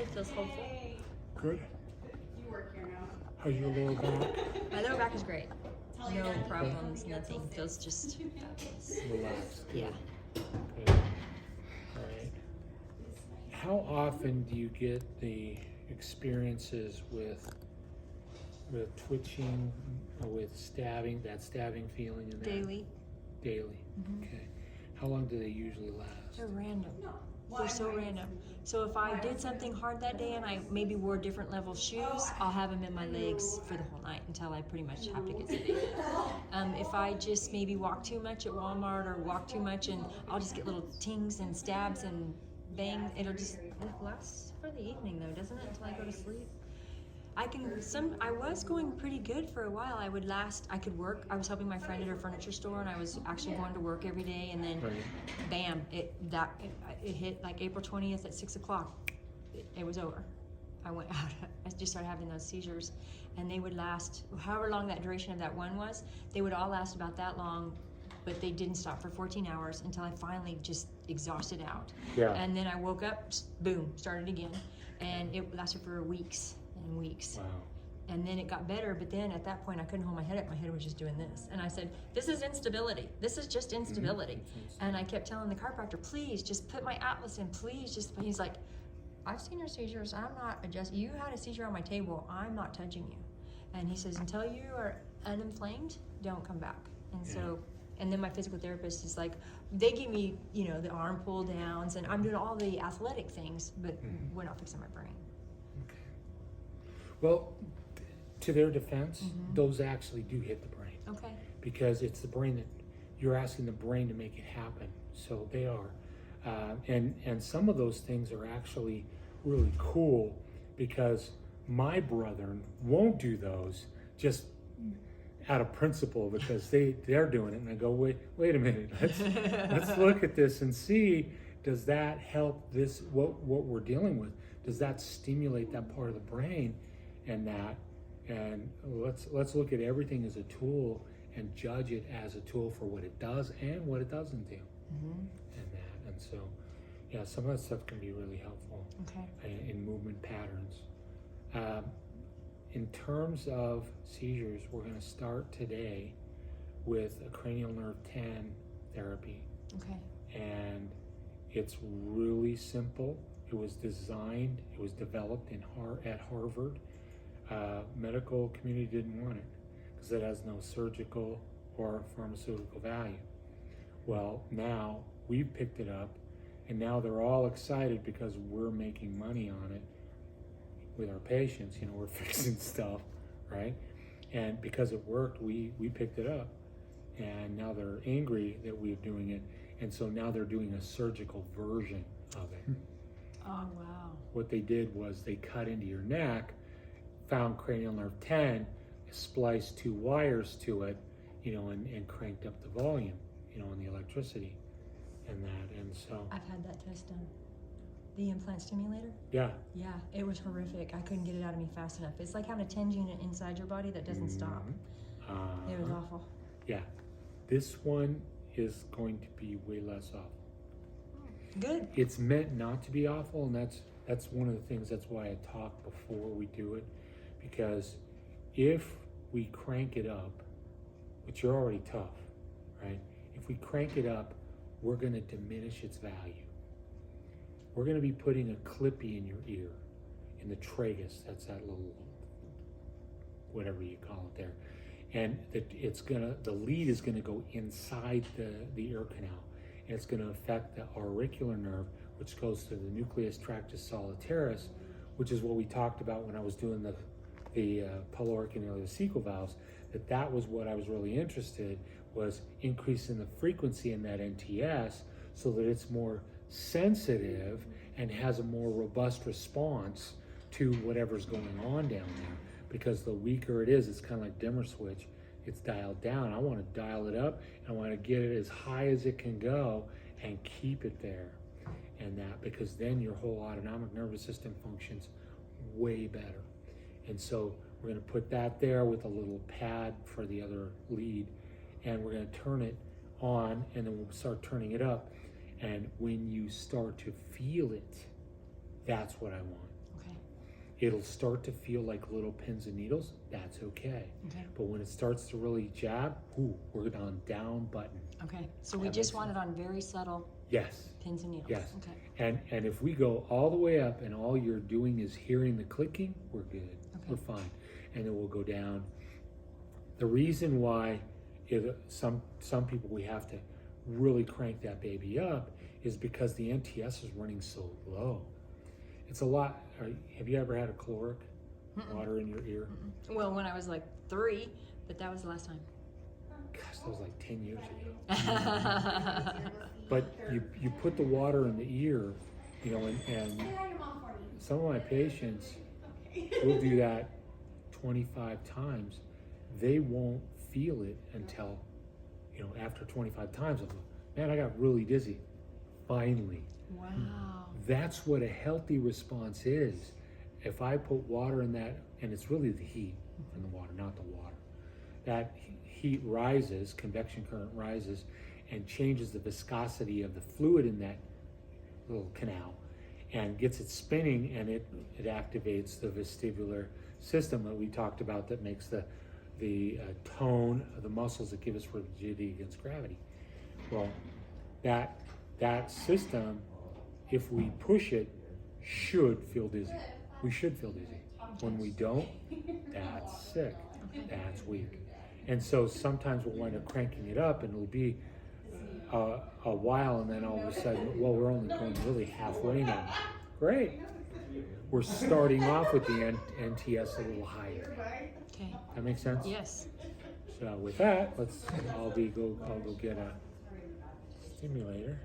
It feels hopeful. Good. How's your lower back? My lower back is great. No problems, nothing. Feels just fabulous. Relaxed. Yeah. Good. All right. How often do you get the experiences with twitching, with stabbing, that stabbing feeling in there? Daily. Daily. Mm-hmm. Okay. How long do they usually last? They're random. They're so random. So if I did something hard that day and I maybe wore different level shoes, I'll have them in my legs for the whole night until I pretty much have to get sedated. If I just maybe walk too much at Walmart or walk too much, and I'll just get little tings and stabs and bang, it'll just last for the evening though, doesn't it, until I go to sleep? I was going pretty good for a while. I could work. I was helping my friend at her furniture store, and I was actually going to work every day, and then bam, it hit like April 20th at 6 o'clock. It was over. I went out. I just started having those seizures, and they would last, however long that duration of that one was, they would all last about that long, but they didn't stop for 14 hours until I finally just exhausted out. Yeah. And then I woke up, boom, started again, and it lasted for weeks and weeks. Wow. And then it got better, but then at that point I couldn't hold my head up. My head was just doing this. And I said, this is instability. This is just instability. Mm-hmm. And I kept telling the chiropractor, please just put my atlas in, please just, he's like, I've seen your seizures. I'm not adjusting. You had a seizure on my table. I'm not touching you. And he says, until you are uninflamed, don't come back. And so, and then my physical therapist is like, they give me, the arm pull downs, and I'm doing all the athletic things, but we're not fixing my brain. Okay. Well, to their defense, those actually do hit the brain. Okay. Because it's the brain that you're asking the brain to make it happen. So they are. And some of those things are actually really cool because my brethren won't do those just out of principle because they're doing it. And I go, wait a minute, let's look at this and see, does that help this, what we're dealing with? Does that stimulate that part of the brain and that? And let's look at everything as a tool and judge it as a tool for what it does and what it doesn't do. And so, yeah, some of that stuff can be really helpful in movement patterns. In terms of seizures, we're going to start today with a cranial nerve 10 therapy. Okay. And it's really simple. It was developed at Harvard. Medical community didn't want it because it has no surgical or pharmaceutical value. Well, now we've picked it up, and now they're all excited because we're making money on it with our patients. We're fixing stuff, right? And because it worked, we picked it up, and now they're angry that we're doing it, and so now they're doing a surgical version of it. Oh, wow. What they did was they cut into your neck, found cranial nerve 10, spliced 2 wires to it, and cranked up the volume, and the electricity and that. And so I've had that test done. The implant stimulator? Yeah, it was horrific. I couldn't get it out of me fast enough. It's like having a 10 unit inside your body that doesn't stop. It was awful. Yeah, this one is going to be way less awful. Good. It's meant not to be awful, and that's one of the things. That's why I talk before we do it, because if we crank it up, which you're already tough, right? If we crank it up, we're going to diminish its value. We're going to be putting a clippy in your ear, in the tragus. That's that little, whatever you call it there, and the lead is going to go inside the ear canal, and it's going to affect the auricular nerve, which goes to the nucleus tractus solitarius, which is what we talked about when I was doing the pyloric and ileocecal valves. That was what I was really interested, was increasing the frequency in that NTS so that it's more sensitive and has a more robust response to whatever's going on down there. Because the weaker it is, it's kind of like dimmer switch. It's dialed down. I want to dial it up, and I want to get it as high as it can go and keep it there. And that, because then your whole autonomic nervous system functions way better. And so we're going to put that there with a little pad for the other lead, and we're going to turn it on, and then we'll start turning it up. And when you start to feel it, that's what I want. it'll start to feel like little pins and needles. That's okay. Okay. But when it starts to really jab, we're on down button. Okay. So we just want it on very subtle Yes. pins and needles. Yes. Okay. And if we go all the way up and all you're doing is hearing the clicking, we're good. Okay. We're fine. And then we'll go down. The reason why some people we have to really crank that baby up is because the NTS is running so low. It's a lot. Have you ever had a caloric water in your ear? Well, when I was like 3, but that was the last time. Gosh, that was like 10 years ago. But you put the water in the ear, you know, and some of my patients will do that 25 times. They won't feel it until, you know, after 25 times. Man, I got really dizzy. Finally. Wow. That's what a healthy response is. If I put water in that, and it's really the heat in the water, not the water. That heat rises, convection current rises, and changes the viscosity of the fluid in that little canal and gets it spinning, and it activates the vestibular system that we talked about that makes the tone of the muscles that give us rigidity against gravity. Well, that system, if we push it, should feel dizzy. We should feel dizzy. When we don't, that's sick. That's weak. And so sometimes we'll wind up cranking it up, and it'll be a while, and then all of a sudden, well, we're only going really halfway now. Great. We're starting off with the NTS a little higher. Okay. That makes sense? Yes. So with that, I'll go get a stimulator.